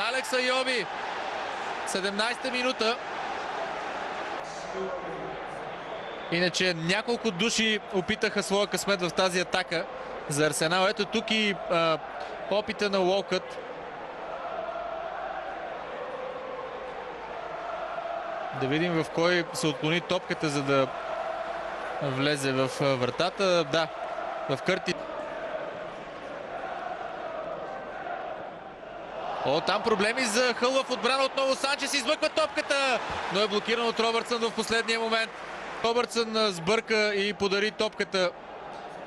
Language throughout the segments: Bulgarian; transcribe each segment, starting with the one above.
Алекс Айоби. 17-та минута. Иначе няколко души опитаха своя късмет в тази атака за Арсенал. Ето тук и опита на Уолкът. Да видим в кой се отклони топката, за да влезе в вратата. Да, в Кърти. Там проблеми за Хъл в отбрана. Отново Санчес измъква топката, но е блокиран от Робъртсън в последния момент. Робъртсън сбърка и подари топката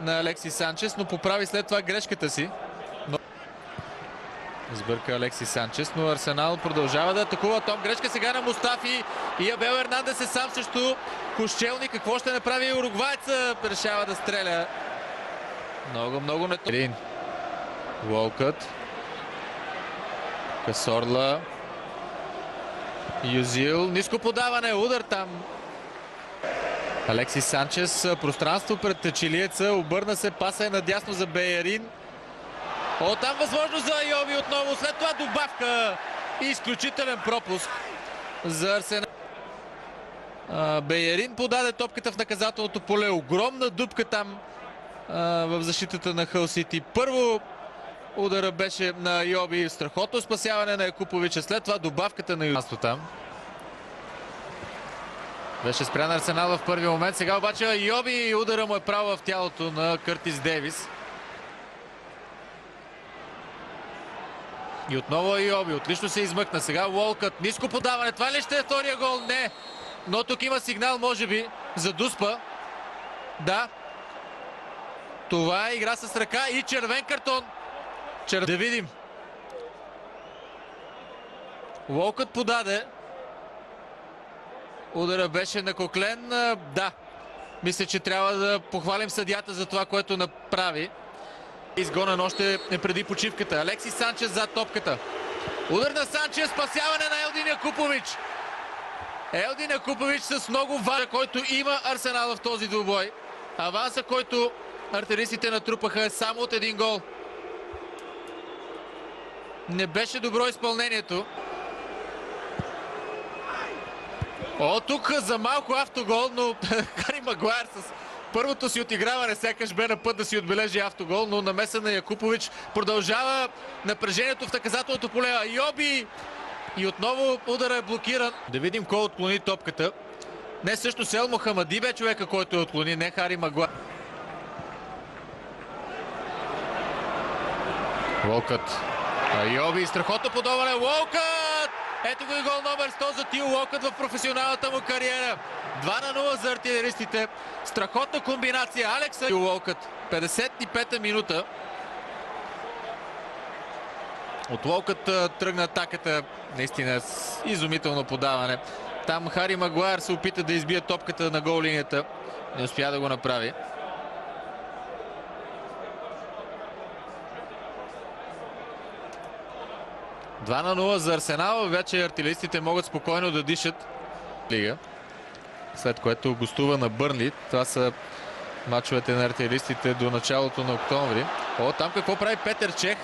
на Алексис Санчес, но поправи след това грешката си. Сбърка Алексис Санчес, но Арсенал продължава да атакува. Грешка сега на Мустафи и Абел Ернандес е сам срещу Кошчелни. Какво ще направи уругвайца? Решава да стреля. Много не. Уолкът. Касорла. Юзил. Ниско подаване. Удар там. Алексис Санчес. Пространство пред чилиеца. Обърна се. Паса е надясно за Беерин. Там възможност за Айоби отново. След това добавка. Изключителен пропуск за Арсенал. Беерин подаде топката в наказателното поле. Огромна дупка там в защитата на Хъл Сити. Първо удара беше на Айоби. Страхотно спасяване на Якуповича. След това добавката на Юзил там. Беше спрян Арсенал в първи момент. Сега обаче Айоби удара му е право в тялото на Къртис Дейвис. И отново Айоби. Отлично се измъкна. Сега Уолкът. Ниско подаване. Това ли ще е втория гол? Не. Но тук има сигнал, може би, за Дуспа. Да. Това е игра с ръка и червен картон. Да видим. Уолкът подаде. Удара беше на Коклен. Да. Мисля, че трябва да похвалим съдията за това, което направи. Изгонен още преди почивката. Алексис Санчес зад топката. Удар на Санчес. Спасяване на Елдин Якупович. Елдин Якупович с много важен, който има Арсенал в този двубой. Аванса, който артилеристите натрупаха, е само от един гол. Не беше добро изпълнението. Тук за малко автогол, но Хари Магуайер с първото си отиграване сякаш бе на път да си отбележи автогол, но намеса на Якупович. Продължава напрежението в наказателното поле. Айоби! И отново удара е блокиран. Да видим кой отклони топката. Не, също Ел Мохамади бе човека, който я отклони, не Хари Магуайер. Уолкът. Айоби, страхотно подаване. Уолкът! Ето го и гол номер 100 за Тио Уолкът в професионалната му кариера. 2-0 за артилеристите. Страхотна комбинация. Алекс Уолкът. 55-та минута. От Уолкът тръгна атаката. Наистина с изумително подаване. Там Хари Магуайер се опита да избие топката на гол линията. Не успя да го направи. Два на 0 за Арсенал. Вече артилеристите могат спокойно да дишат лига. След което гостува на Бърнли. Това са мачовете на артилеристите до началото на октомври. Там какво прави Петър Чех?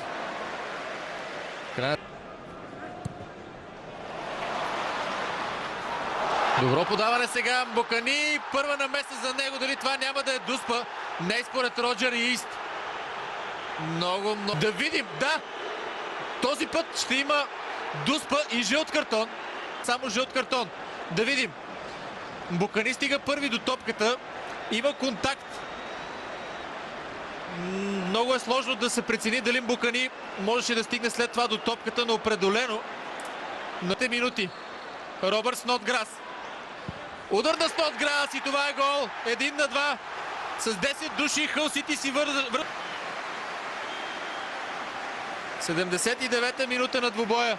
Добро подаване сега. Бокани. Първа намеса за него. Дали това няма да е Дуспа? Не според Роджер и Ист. Много. Да видим. Да! Този път ще има Дуспа и жълт картон. Само жълт картон. Да видим. Бокани стига първи до топката. Има контакт. Много е сложно да се прецени дали Бокани можеше да стигне след това до топката, но определено на 3 минути. Робърт Снотграс. Удар на Снотграс и това е гол. 1-2. С 10 души Хъл Сити си върза. 79-та минута на двубоя.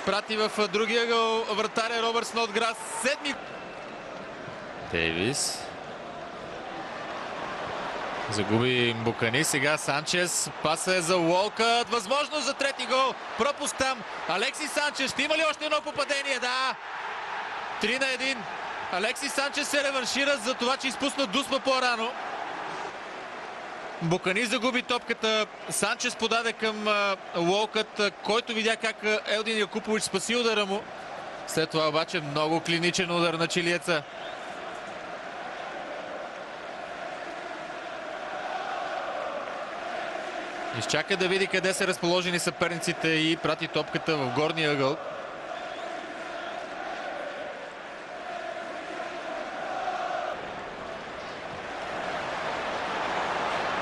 Прати в другия гол вратаря Робърт Снотграс. Седми. Дейвис. Загуби Бокани. Сега Санчес. Паса е за Уолкът. Възможност за трети гол. Пропуск там. Алексис Санчес. Ще има ли още едно попадение? Да. 3-1. Алексис Санчес се реваншира за това, че изпусна Дуспа по-рано. Букани загуби топката. Санчес подаде към Уолкът, който видя как Елдин Якупович спаси удара му. След това обаче много клиничен удар на чилиеца. Изчака да види къде са разположени съперниците и прати топката в горния ъгъл.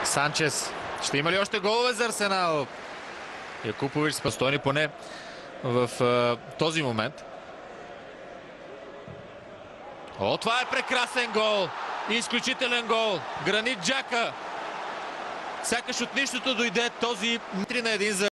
Санчес. Ще има ли още голове за Арсенал? Якупович спастойни поне в този момент. О, това е прекрасен гол! Изключителен гол! Гранит Джака! Сякаш от нищото дойде този 3-1 за